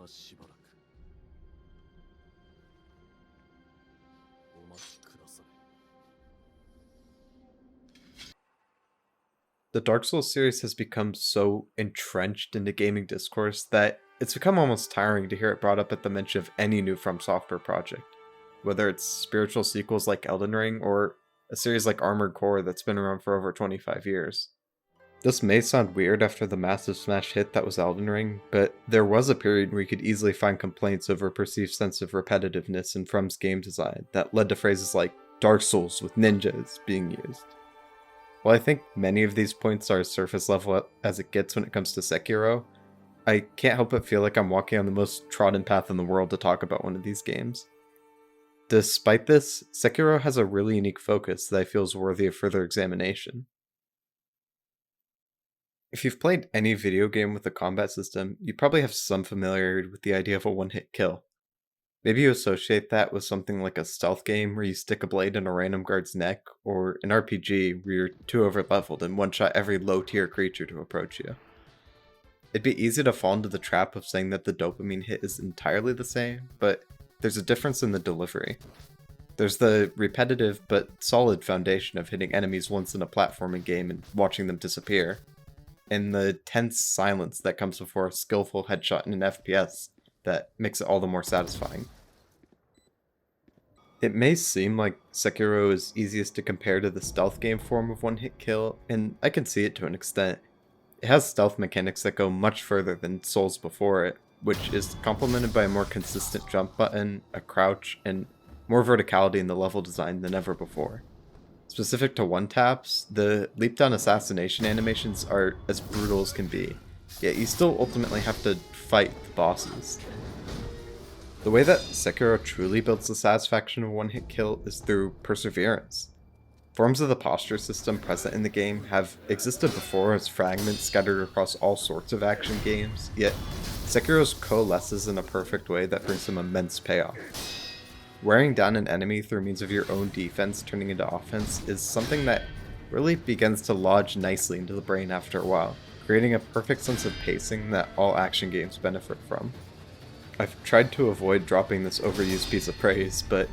しばらくお待ちください。 The Dark Souls series has become so entrenched in the gaming discourse that it's become almost tiring to hear it brought up at the mention of any new From Software project, whether it's spiritual sequels like Elden Ring or a series like Armored Core that's been around for over 25 years. This may sound weird after the massive smash hit that was Elden Ring, but there was a period where you could easily find complaints over a perceived sense of repetitiveness in From's game design that led to phrases like Dark Souls with ninjas being used. While I think many of these points are as surface level as it gets when it comes to Sekiro, I can't help but feel like I'm walking on the most trodden path in the world to talk about one of these games. Despite this, Sekiro has a really unique focus that I feel is worthy of further examination. If you've played any video game with a combat system, you probably have some familiarity with the idea of a one-hit kill. Maybe you associate that with something like a stealth game where you stick a blade in a random guard's neck, or an RPG where you're too overleveled and one-shot every low-tier creature to approach you. It'd be easy to fall into the trap of saying that the dopamine hit is entirely the same, but there's a difference in the delivery. There's the repetitive but solid foundation of hitting enemies once in a platforming game and watching them disappear, and the tense silence that comes before a skillful headshot in an FPS that makes it all the more satisfying. It may seem like Sekiro is easiest to compare to the stealth game form of one-hit kill, and I can see it to an extent. It has stealth mechanics that go much further than Souls before it, which is complemented by a more consistent jump button, a crouch, and more verticality in the level design than ever before. Specific to one-taps, the leap-down assassination animations are as brutal as can be, yet you still ultimately have to fight the bosses. The way that Sekiro truly builds the satisfaction of one-hit kill is through perseverance. Forms of the posture system present in the game have existed before as fragments scattered across all sorts of action games, yet Sekiro's coalesces in a perfect way that brings some immense payoff. Wearing down an enemy through means of your own defense turning into offense is something that really begins to lodge nicely into the brain after a while, creating a perfect sense of pacing that all action games benefit from. I've tried to avoid dropping this overused piece of praise, but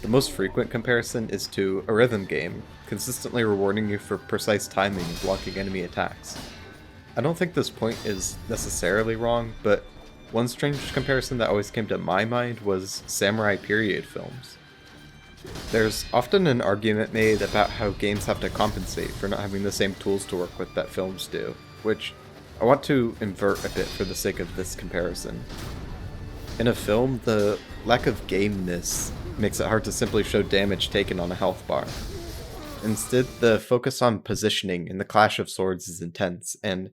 the most frequent comparison is to a rhythm game, consistently rewarding you for precise timing and blocking enemy attacks. I don't think this point is necessarily wrong, but one strange comparison that always came to my mind was samurai period films. There's often an argument made about how games have to compensate for not having the same tools to work with that films do, which I want to invert a bit for the sake of this comparison. In a film, the lack of gameness makes it hard to simply show damage taken on a health bar. Instead, the focus on positioning in the clash of swords is intense, and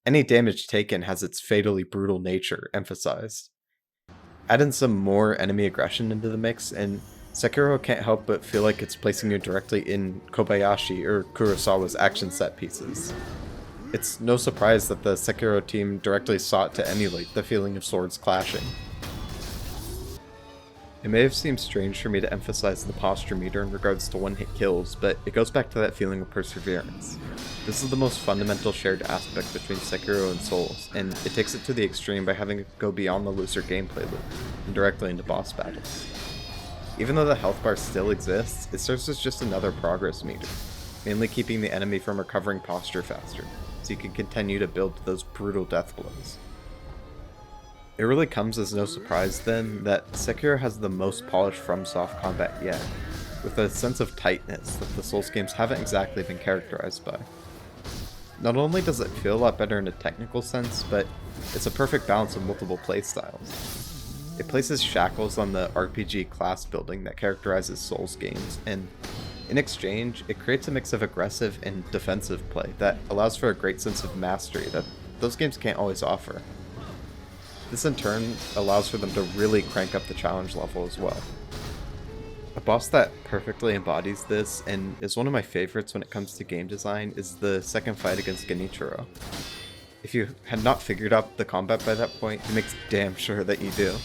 any damage taken has its fatally brutal nature emphasized. Add in some more enemy aggression into the mix, and Sekiro can't help but feel like it's placing you directly in Kobayashi or Kurosawa's action set pieces. It's no surprise that the Sekiro team directly sought to emulate the feeling of swords clashing. It may have seemed strange for me to emphasize the posture meter in regards to one-hit kills, but it goes back to that feeling of perseverance. This is the most fundamental shared aspect between Sekiro and Souls, and it takes it to the extreme by having it go beyond the looser gameplay loop, and directly into boss battles. Even though the health bar still exists, it serves as just another progress meter, mainly keeping the enemy from recovering posture faster, so you can continue to build to those brutal death blows. It really comes as no surprise then that Sekiro has the most polished FromSoft combat yet, with a sense of tightness that the Souls games haven't exactly been characterized by. Not only does it feel a lot better in a technical sense, but it's a perfect balance of multiple playstyles. It places shackles on the RPG class building that characterizes Souls games, and in exchange, it creates a mix of aggressive and defensive play that allows for a great sense of mastery that those games can't always offer. This in turn allows for them to really crank up the challenge level as well. A boss that perfectly embodies this, and is one of my favorites when it comes to game design, is the second fight against Genichiro. If you had not figured out the combat by that point, he makes damn sure that you do.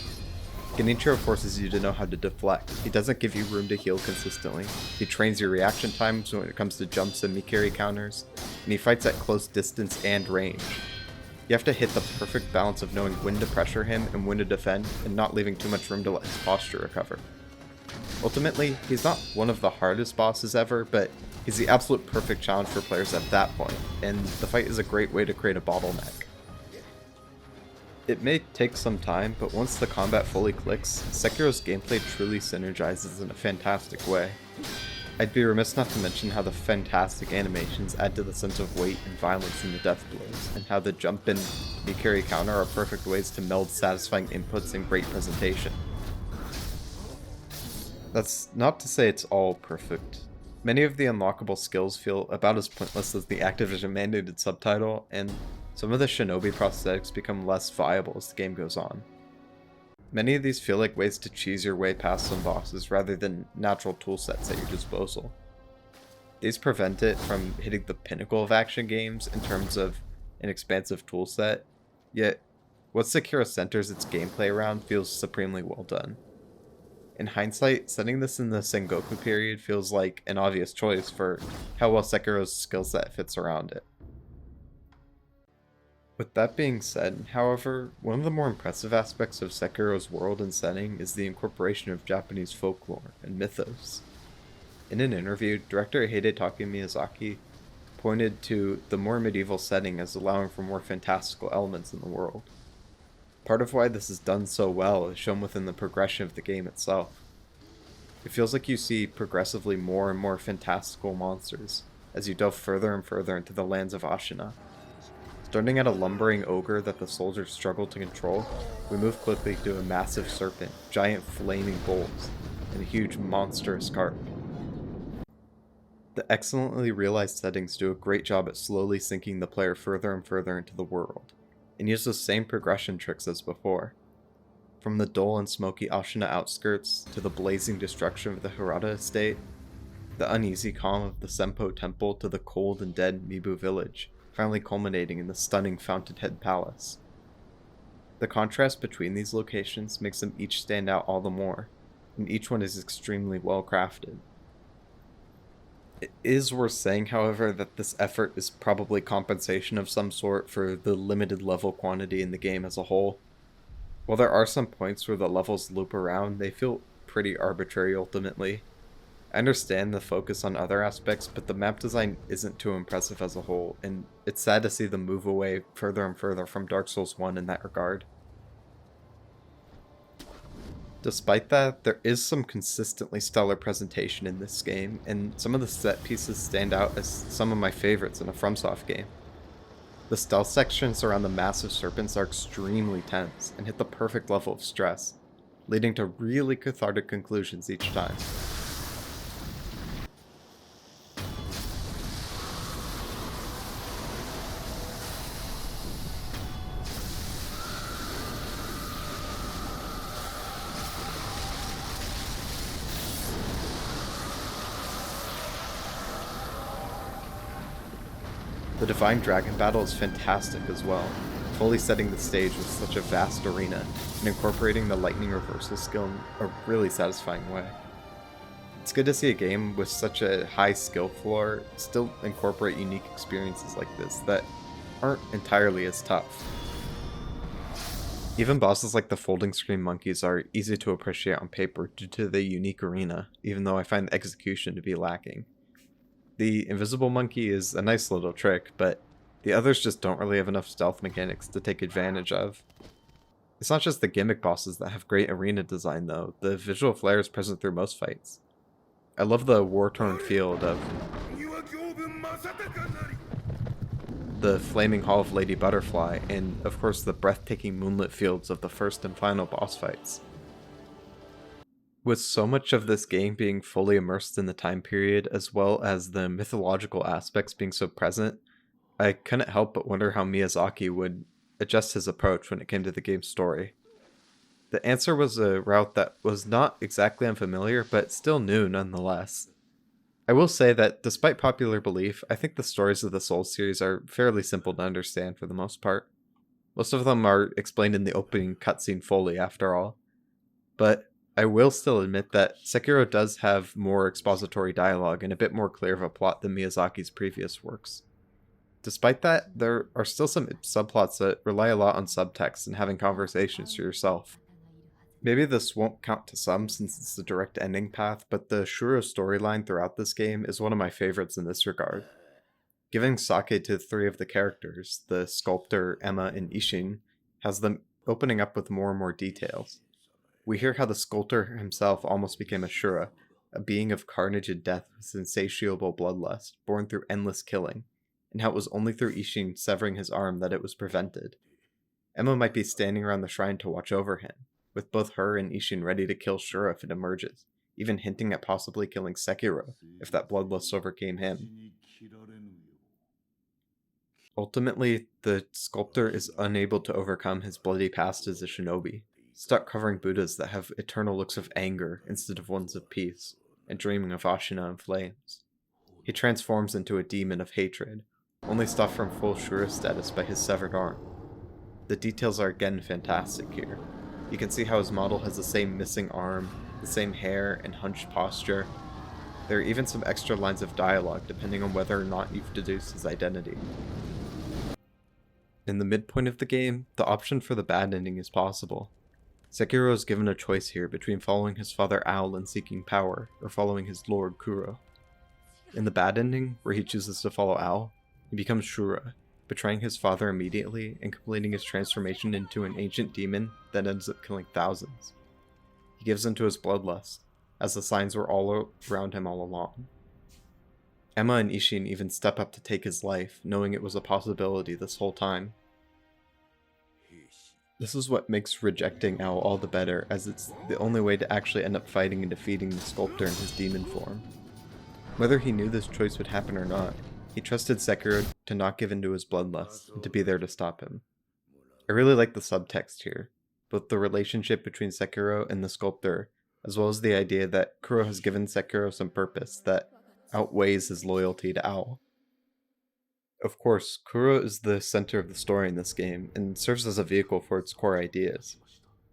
Genichiro forces you to know how to deflect. He doesn't give you room to heal consistently. He trains your reaction times when it comes to jumps and Mikiri counters, and he fights at close distance and range. You have to hit the perfect balance of knowing when to pressure him and when to defend, and not leaving too much room to let his posture recover. Ultimately, he's not one of the hardest bosses ever, but he's the absolute perfect challenge for players at that point, and the fight is a great way to create a bottleneck. It may take some time, but once the combat fully clicks, Sekiro's gameplay truly synergizes in a fantastic way. I'd be remiss not to mention how the fantastic animations add to the sense of weight and violence in the death blows, and how the jump and Mikiri counter are perfect ways to meld satisfying inputs and great presentation. That's not to say it's all perfect. Many of the unlockable skills feel about as pointless as the Activision mandated subtitle, and some of the shinobi prosthetics become less viable as the game goes on. Many of these feel like ways to cheese your way past some bosses rather than natural toolsets at your disposal. These prevent it from hitting the pinnacle of action games in terms of an expansive toolset, yet what Sekiro centers its gameplay around feels supremely well done. In hindsight, setting this in the Sengoku period feels like an obvious choice for how well Sekiro's skillset fits around it. With that being said, however, one of the more impressive aspects of Sekiro's world and setting is the incorporation of Japanese folklore and mythos. In an interview, director Hidetaka Miyazaki pointed to the more medieval setting as allowing for more fantastical elements in the world. Part of why this is done so well is shown within the progression of the game itself. It feels like you see progressively more and more fantastical monsters as you delve further and further into the lands of Ashina. Starting at a lumbering ogre that the soldiers struggle to control, we move quickly to a massive serpent, giant flaming bulls, and a huge monstrous carp. The excellently realized settings do a great job at slowly sinking the player further and further into the world, and use the same progression tricks as before. From the dull and smoky Ashina outskirts to the blazing destruction of the Hirata estate, the uneasy calm of the Senpo temple to the cold and dead Mibu village, finally culminating in the stunning Fountainhead Palace. The contrast between these locations makes them each stand out all the more, and each one is extremely well crafted. It is worth saying, however, that this effort is probably compensation of some sort for the limited level quantity in the game as a whole. While there are some points where the levels loop around, they feel pretty arbitrary ultimately. I understand the focus on other aspects, but the map design isn't too impressive as a whole, and it's sad to see them move away further and further from Dark Souls 1 in that regard. Despite that, there is some consistently stellar presentation in this game, and some of the set pieces stand out as some of my favorites in a FromSoft game. The stealth sections around the massive serpents are extremely tense and hit the perfect level of stress, leading to really cathartic conclusions each time. The Divine Dragon battle is fantastic as well, fully setting the stage with such a vast arena and incorporating the lightning reversal skill in a really satisfying way. It's good to see a game with such a high skill floor still incorporate unique experiences like this that aren't entirely as tough. Even bosses like the folding screen monkeys are easy to appreciate on paper due to the unique arena, even though I find the execution to be lacking. The invisible monkey is a nice little trick, but the others just don't really have enough stealth mechanics to take advantage of. It's not just the gimmick bosses that have great arena design though, the visual flair is present through most fights. I love the war-torn field of the Flaming Hall of Lady Butterfly, and of course the breathtaking moonlit fields of the first and final boss fights. With so much of this game being fully immersed in the time period, as well as the mythological aspects being so present, I couldn't help but wonder how Miyazaki would adjust his approach when it came to the game's story. The answer was a route that was not exactly unfamiliar, but still new nonetheless. I will say that, despite popular belief, I think the stories of the Souls series are fairly simple to understand for the most part. Most of them are explained in the opening cutscene fully, after all. But I will still admit that Sekiro does have more expository dialogue and a bit more clear of a plot than Miyazaki's previous works. Despite that, there are still some subplots that rely a lot on subtext and having conversations for yourself. Maybe this won't count to some since it's the direct ending path, but the Shuro storyline throughout this game is one of my favorites in this regard. Giving sake to three of the characters, the sculptor, Emma, and Ishin, has them opening up with more and more details. We hear how the sculptor himself almost became a Shura, a being of carnage and death with insatiable bloodlust, born through endless killing, and how it was only through Ishin severing his arm that it was prevented. Emma might be standing around the shrine to watch over him, with both her and Ishin ready to kill Shura if it emerges, even hinting at possibly killing Sekiro if that bloodlust overcame him. Ultimately, the sculptor is unable to overcome his bloody past as a shinobi, stuck covering Buddhas that have eternal looks of anger instead of ones of peace, and dreaming of Ashina in flames. He transforms into a demon of hatred, only stopped from full Shura status by his severed arm. The details are again fantastic here. You can see how his model has the same missing arm, the same hair and hunched posture. There are even some extra lines of dialogue depending on whether or not you've deduced his identity. In the midpoint of the game, the option for the bad ending is possible. Sekiro is given a choice here between following his father Owl and seeking power, or following his lord Kuro. In the bad ending, where he chooses to follow Owl, he becomes Shura, betraying his father immediately and completing his transformation into an ancient demon that ends up killing thousands. He gives into his bloodlust, as the signs were all around him all along. Emma and Ishin even step up to take his life, knowing it was a possibility this whole time. This is what makes rejecting Owl all the better, as it's the only way to actually end up fighting and defeating the sculptor in his demon form. Whether he knew this choice would happen or not, he trusted Sekiro to not give in to his bloodlust, and to be there to stop him. I really like the subtext here, both the relationship between Sekiro and the sculptor, as well as the idea that Kuro has given Sekiro some purpose that outweighs his loyalty to Owl. Of course, Kuro is the center of the story in this game, and serves as a vehicle for its core ideas.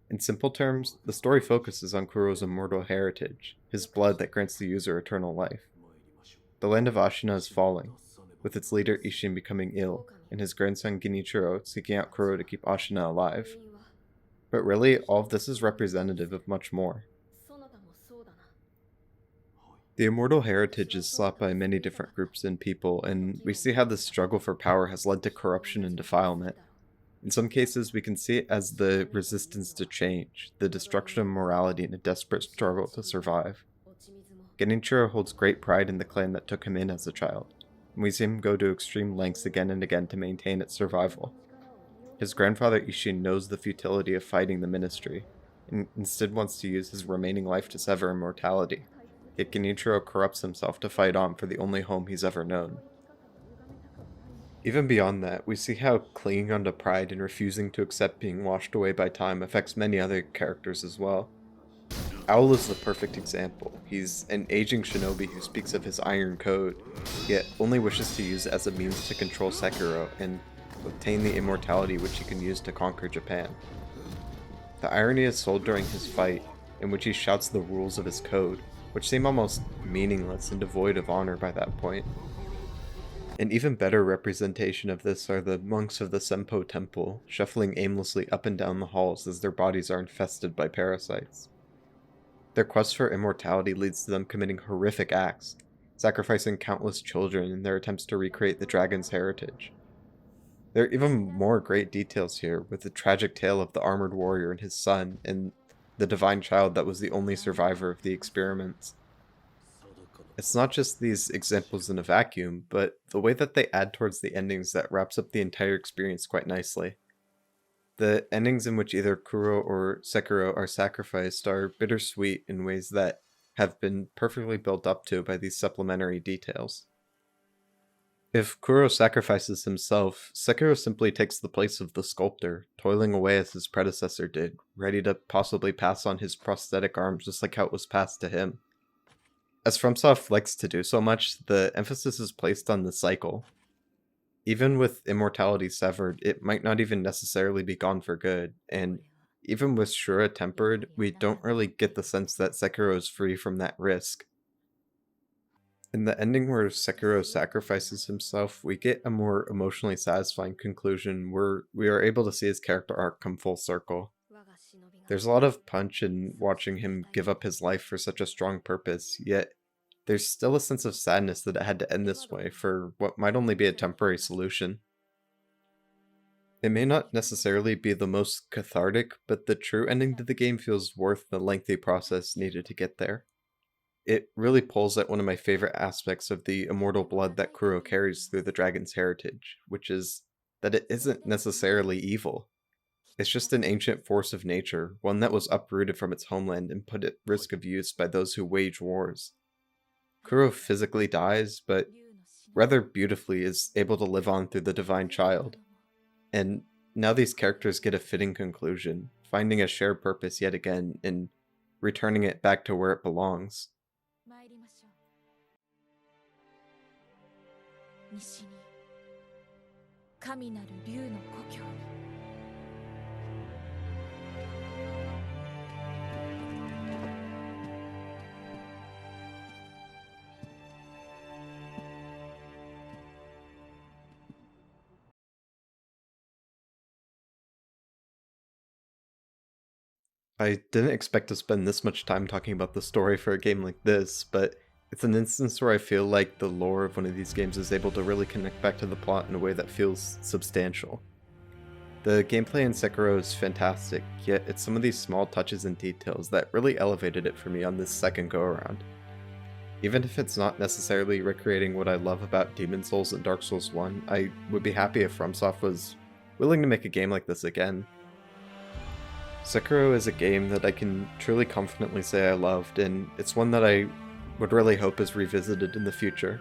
In simple terms, the story focuses on Kuro's immortal heritage, his blood that grants the user eternal life. The land of Ashina is falling, with its leader Ishin becoming ill, and his grandson Genichiro seeking out Kuro to keep Ashina alive. But really, all of this is representative of much more. The immortal heritage is sought by many different groups and people, and we see how this struggle for power has led to corruption and defilement. In some cases, we can see it as the resistance to change, the destruction of morality, and a desperate struggle to survive. Genichiro holds great pride in the clan that took him in as a child, and we see him go to extreme lengths again and again to maintain its survival. His grandfather Ishin knows the futility of fighting the ministry, and instead wants to use his remaining life to sever immortality. Yet Genichiro corrupts himself to fight on for the only home he's ever known. Even beyond that, we see how clinging onto pride and refusing to accept being washed away by time affects many other characters as well. Owl is the perfect example. He's an aging shinobi who speaks of his iron code, yet only wishes to use it as a means to control Sekiro and obtain the immortality which he can use to conquer Japan. The irony is sold during his fight, in which he shouts the rules of his code, which seem almost meaningless and devoid of honor by that point. An even better representation of this are the monks of the Senpo temple, shuffling aimlessly up and down the halls as their bodies are infested by parasites. Their quest for immortality leads to them committing horrific acts, sacrificing countless children in their attempts to recreate the dragon's heritage. There are even more great details here, with the tragic tale of the armored warrior and his son, and the divine child that was the only survivor of the experiments. It's not just these examples in a vacuum, but the way that they add towards the endings that wraps up the entire experience quite nicely. The endings in which either Kuro or Sekiro are sacrificed are bittersweet in ways that have been perfectly built up to by these supplementary details. If Kuro sacrifices himself, Sekiro simply takes the place of the sculptor, toiling away as his predecessor did, ready to possibly pass on his prosthetic arm just like how it was passed to him. As FromSoft likes to do so much, the emphasis is placed on the cycle. Even with immortality severed, it might not even necessarily be gone for good, and even with Shura tempered, we don't really get the sense that Sekiro is free from that risk. In the ending where Sekiro sacrifices himself, we get a more emotionally satisfying conclusion where we are able to see his character arc come full circle. There's a lot of punch in watching him give up his life for such a strong purpose, yet there's still a sense of sadness that it had to end this way for what might only be a temporary solution. It may not necessarily be the most cathartic, but the true ending to the game feels worth the lengthy process needed to get there. It really pulls at one of my favorite aspects of the immortal blood that Kuro carries through the dragon's heritage, which is that it isn't necessarily evil. It's just an ancient force of nature, one that was uprooted from its homeland and put at risk of use by those who wage wars. Kuro physically dies, but rather beautifully is able to live on through the divine child. And now these characters get a fitting conclusion, finding a shared purpose yet again and returning it back to where it belongs. 参りましょう。西に神なる竜の故郷に。I didn't expect to spend this much time talking about the story for a game like this, but it's an instance where I feel like the lore of one of these games is able to really connect back to the plot in a way that feels substantial. The gameplay in Sekiro is fantastic, yet it's some of these small touches and details that really elevated it for me on this second go-around. Even if it's not necessarily recreating what I love about Demon Souls and Dark Souls 1, I would be happy if FromSoft was willing to make a game like this again. Sekiro is a game that I can truly confidently say I loved, and it's one that I would really hope is revisited in the future.